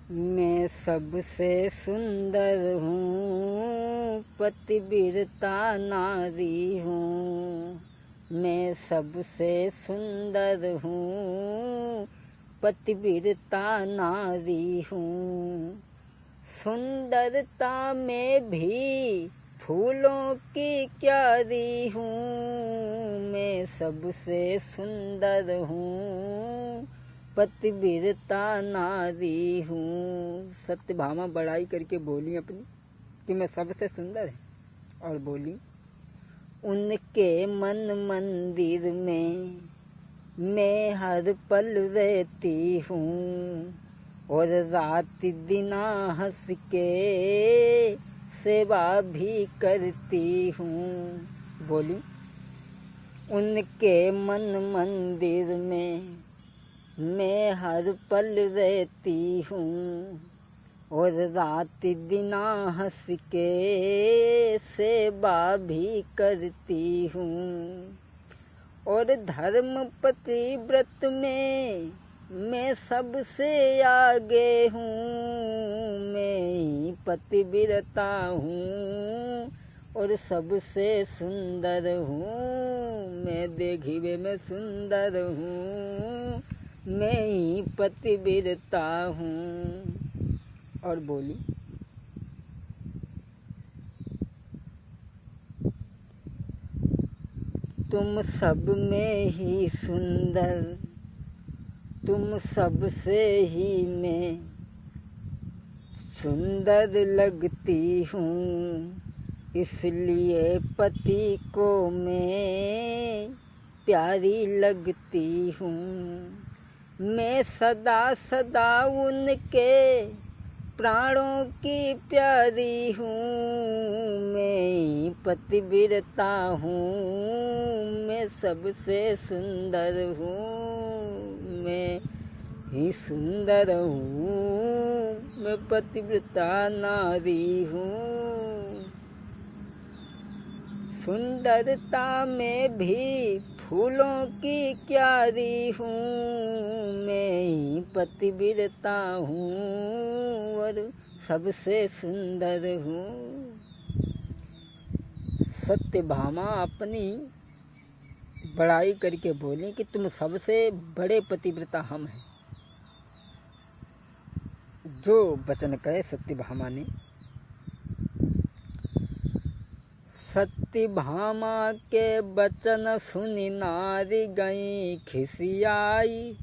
मैं सबसे सुंदर हूँ, पतिव्रता नारी हूँ। मैं सबसे सुंदर हूँ, पतिव्रता नारी हूँ। सुंदरता में भी फूलों की क्यारी हूँ। मैं सबसे सुंदर हूँ, पतिव्रता नारी हूँ। सत्यभामा बड़ाई करके बोली अपनी कि मैं सबसे सुंदर है। और बोली, उनके मन मंदिर में मैं हर पल रहती हूँ, और रात दिना हंस के सेवा भी करती हूँ। बोली, उनके मन मंदिर में मैं हर पल रहती हूँ, और रात दिना हंस के सेवा भी करती हूँ। और धर्म पतिव्रत में मैं सबसे आगे हूँ। मैं ही पतिव्रता हूँ और सबसे सुंदर हूँ। मैं देखिए में सुंदर हूँ, मैं ही पतिव्रता हूँ। और बोली, तुम सब में ही सुंदर, तुम सबसे ही मैं सुंदर लगती हूँ। इसलिए पति को मैं प्यारी लगती हूँ। मैं सदा सदा उनके प्राणों की प्यारी हूँ। मैं ही पतिव्रता हूँ, मैं सबसे सुंदर हूँ। मैं ही सुंदर हूँ, मैं पतिव्रता नारी हूँ। सुंदरता में भी फूलों की क्यारी हूँ। मैं ही पतिव्रता हूँ और सबसे सुंदर हूँ। सत्यभामा अपनी बड़ाई करके बोली कि तुम सबसे बड़े पतिव्रता हम हैं। जो वचन कहे सत्यभामा ने। सत्यभामा के वचन सुनी नारी गई खिसियाई।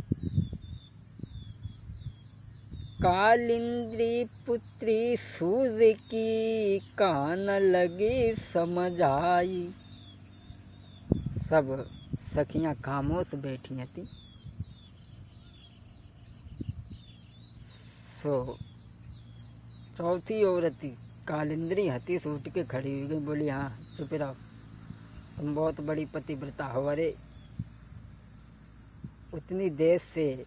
कालिंदी पुत्री सूर्य की कान लगी समझ आई। सब सखियां खामोश बैठी थी। सो चौथी औरत कालिंदी हती से उठ के खड़ी हुई गई। बोली, हाँ चुप रहो, तुम बहुत बड़ी पतिव्रता हो। अरे उतनी देर से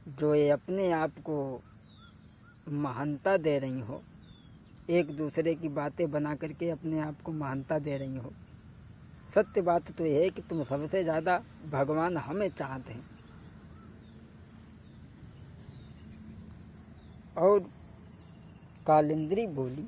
जो ये अपने आप को महानता दे रही हो, एक दूसरे की बातें बना करके अपने आप को महानता दे रही हो। सत्य बात तो यह है कि तुम सबसे ज़्यादा भगवान हमें चाहते हैं। और कालिंदी बोली,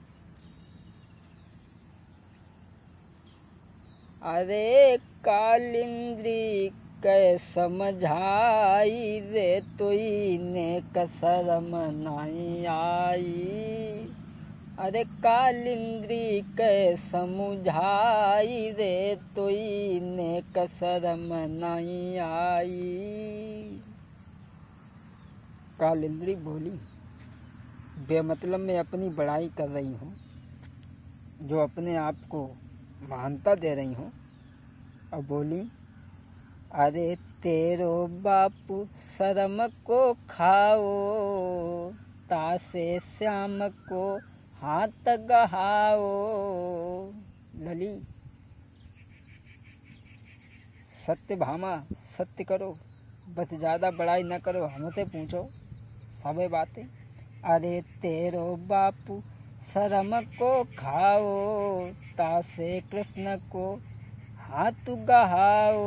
अरे कालिंदी कै समझाई रे, तुई ने कसरम नहीं आई। अरे कालिंदी कै समझाई रे, तुई ने कसरम नहीं आई। कालिंदी बोली, बेमतलब में अपनी बड़ाई कर रही हूँ, जो अपने आप को महानता दे रही हूँ। और बोली, अरे तेरो बापू शर्म को खाओ, तासे श्याम को हाथ गहाओ। लली, सत्यभामा सत्य करो, बस ज़्यादा बड़ाई न करो, हमसे पूछो सब बातें। अरे तेरो बापू शर्म को खाओ, तासे कृष्ण को हाथ गहाओ।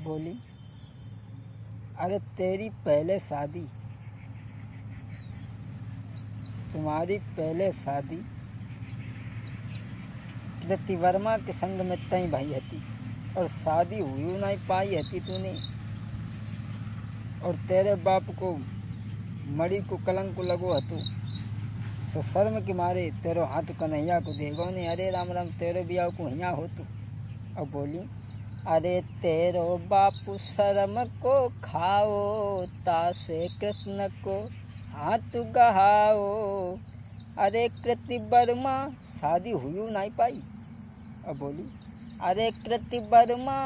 बोली, अरे तेरी पहले शादी तुम्हारी पहले शादी कृति वर्मा के संग में तई भाई हती और शादी हुई नहीं पाई हती तूने, और तेरे बाप को मड़ी को कलंक को लगो हतु, सो शर्म के मारे तेरो हाथ कन्हैया को देगो ने, अरे राम राम तेरे बिया को हिया हो तू। अब बोली, अरे तेरो बापू शर्म को खाओ, तासे कृष्ण को हाथ गहाओ। अरे कृति वर्मा शादी हुई नहीं पाई। अब बोली, अरे कृति वर्मा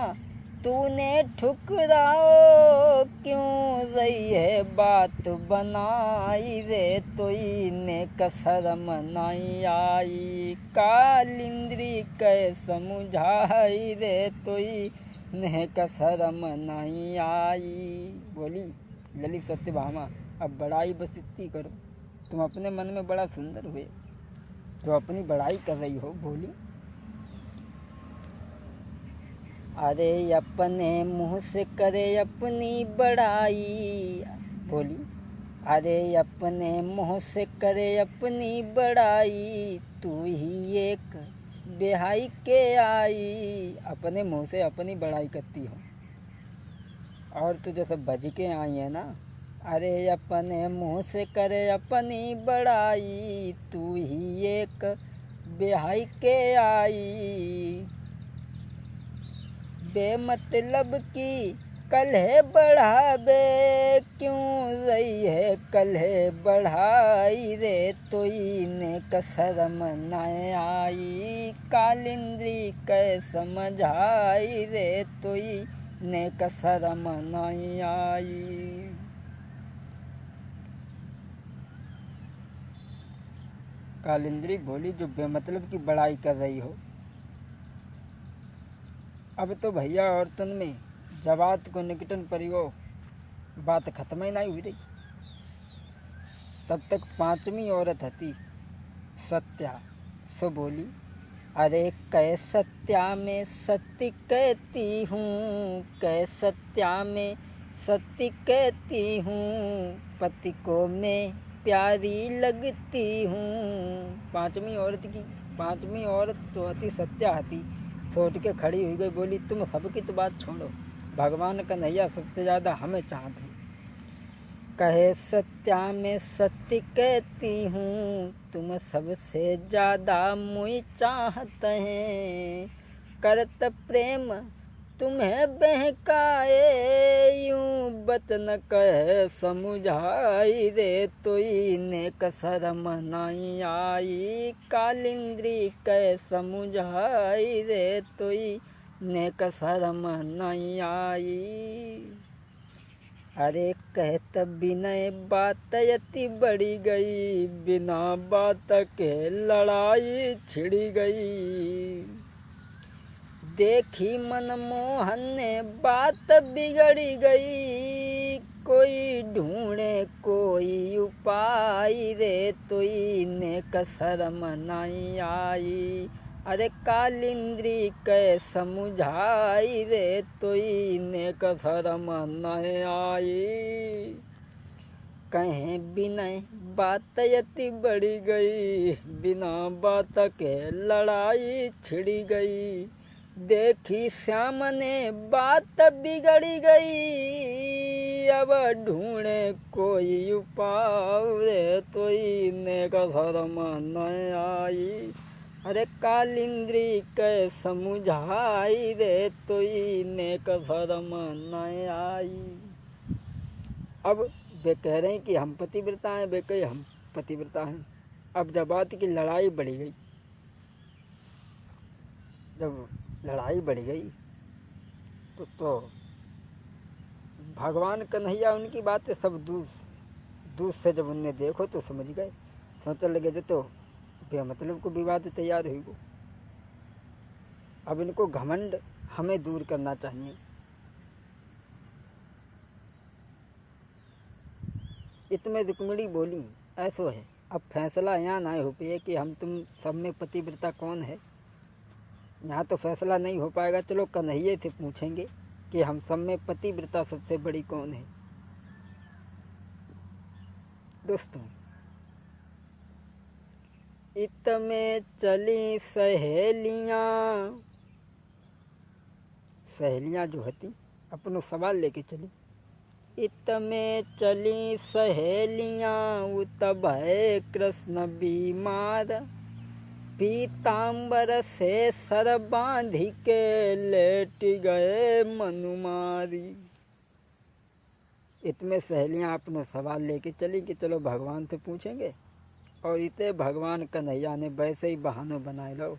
तूने ठुकराओ, क्यों रही है बात बनाई रे, तोई ने कसरम नहीं आई, कालिंद्री कै समझाई रे, तोई ने कसरम नहीं आई। बोली ललित सत्यभामा, अब बड़ाई बस इतनी करो, तुम अपने मन में बड़ा सुंदर हुए तो अपनी बड़ाई कर रही हो। बोली, अरे अपने मुँह से करे अपनी बड़ाई। बोली, अरे अपने मुँह से करे अपनी बड़ाई, तू ही एक बेहाई के आई। अपने मुँह से अपनी बड़ाई करती हो और तू जैसे बज के आई है ना। अरे अपने मुँह से करे अपनी बड़ाई, तू ही एक बेहाई के आई। बेमतलब की कलह बढ़ावे, क्यों रही है कलह बढ़ाई रे, तोई ने कसरम न आई, कालिंद्री कै समझाई रे, तोई ने कसरम न आई। कालिंद्री बोली, जो बेमतलब की बड़ाई कर रही हो, अब तो भैया औरतन में जवात को निकटन परियो बात खत्म ही नहीं हुई रही। तब तक पांचवी औरत हती सत्या, सो बोली, अरे कै सत्या में सत्य कहती हूँ, कै सत्या में सत्य कहती हूँ, पति को मैं प्यारी लगती हूँ। पांचवी औरत तो हती सत्या हती, छोड़ के खड़ी हुई गई। बोली, तुम सबकी तो बात छोड़ो, भगवान कन्हैया सबसे ज़्यादा हमें चाहते हैं। कहे सत्या में सत्य कहती हूँ, तुम सबसे ज़्यादा मुझे चाहते हैं। करत प्रेम तुम्हें बहकाए, यूं बचन कह समझाई रे, तोई ने कसरम नहीं आई, कालिंद्री कह समझाई रे, तोई ने कसरम नहीं आई। अरे कहत विनय बात यति बढ़ी गई, बिना बात के लड़ाई छिड़ी गई। देखी मनमोहन ने बात बिगड़ी गई, कोई ढूंढे कोई उपाय रे, तोई ने कसरम नहीं आई। अरे कालिंद्री कै समझाई रे, तोई ने कसरम नहीं आई। कहीं विनय बात यति बढ़ी गई, बिना बात के लड़ाई छिड़ी गई। देखी श्याम ने बात बिगड़ी गई, अब ढूंढे कोई उपाय रे, तोई ने कसरम नहीं आई। अरे कालिंद्री कै समझाई रे, तोई ने कसरम नहीं आई। अब वे कह रहे हैं कि हम पतिव्रता हैं, वे कहे हम पतिव्रता हैं। अब जब बात की लड़ाई बढ़ी गई, जब लड़ाई बढ़ गई तो भगवान कन्हैया उनकी बातें सब दूर से जब उनने देखो तो समझ गए, सोचने लगे जो तो बेमतलब को विवाद तैयार हुई को। अब इनको घमंड हमें दूर करना चाहिए। इतने रुक्मिणी बोली, ऐसो है, अब फैसला यहाँ ना हो पाए कि हम तुम सब में पतिव्रता कौन है। यहाँ तो फैसला नहीं हो पाएगा, चलो कन्हैया से पूछेंगे कि हम सब में पतिव्रता सबसे बड़ी कौन है। दोस्तों, इत में चली सहेलियाँ, सहेलियाँ जो हती अपनो सवाल लेके चली। इत में चली सहेलियाँ उत भय कृष्ण बीमार, पीताम्बर से सर बांधी के लेट गए मनुमारी। इतने सहेलियाँ अपनो सवाल लेके चली कि चलो भगवान से पूछेंगे, और इतने भगवान कन्हैया ने वैसे ही बहाना बनाए लो,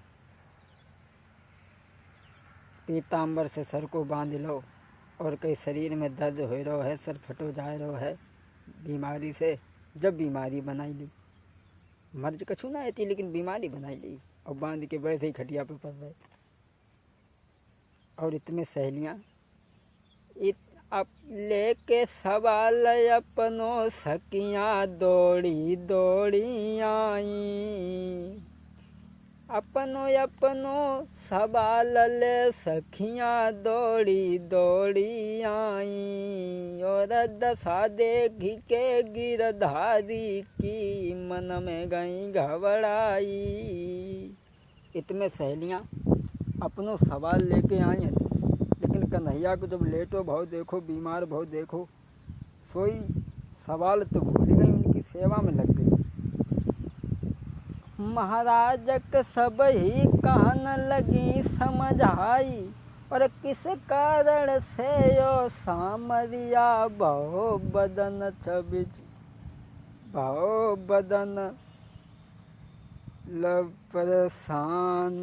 पीताम्बर से सर को बांध लो, और कई शरीर में दर्द हो रहा है, सर फटो जा रहा है बीमारी से। जब बीमारी बनाई ली, मर्ज कछू ना आती लेकिन बीमारी बनाई ली, और बांध के वैसे ही खटिया पे पड़ रहे। और इतने सहेलियाँ अब लेके सवाल अपनो सखियाँ दौड़ी दौड़ी आई, अपनो सवाल ले सखियाँ दौड़ी दौड़ी आई, और दशा देखी के गिरधारी की मन में गई घबराई। इतने सहेलियाँ अपनो सवाल लेके आई हैं, लेकिन कन्हैया को जब लेटो भाव देखो, बीमार भाव देखो, सोई सवाल तो भूल गई, उनकी सेवा में लग गई। महाराजक सब ही कान लगी समझाई, और किस कारण से यो सामरिया बहु बदन छबिज, बहु बदन लब परेशान।